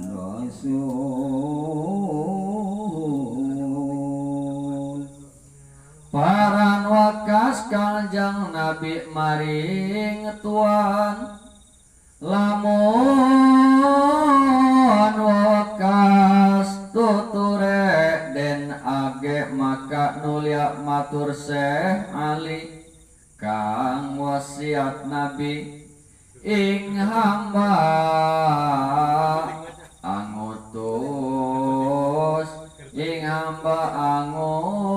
Rasul paran wakas Kangjeng Nabi maring tuan lamun wakas tuture den age maka nulia matur Syekh Ali kang wasiat Nabi ing hamba angutus ing hamba angutus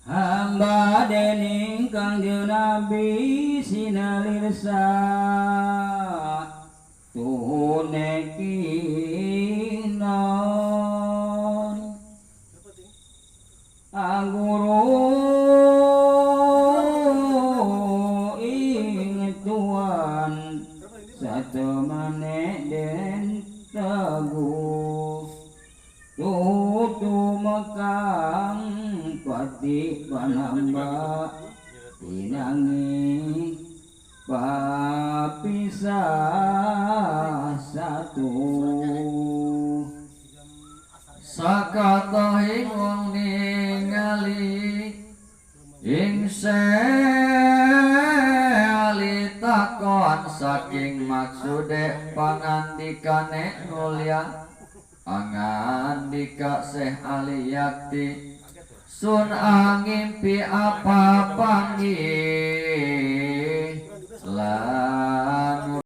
hamba dening Kangjeng Nabi sinalirsa tunekinon aguru ing tuan satemane den teguh tutu mekang pati panamba inangi papisah satu sakatohing wong ningali ing Ali takon saking maksude pangandikane nulia angandika Syekh Ali yakti sun angimpi apa panggih lan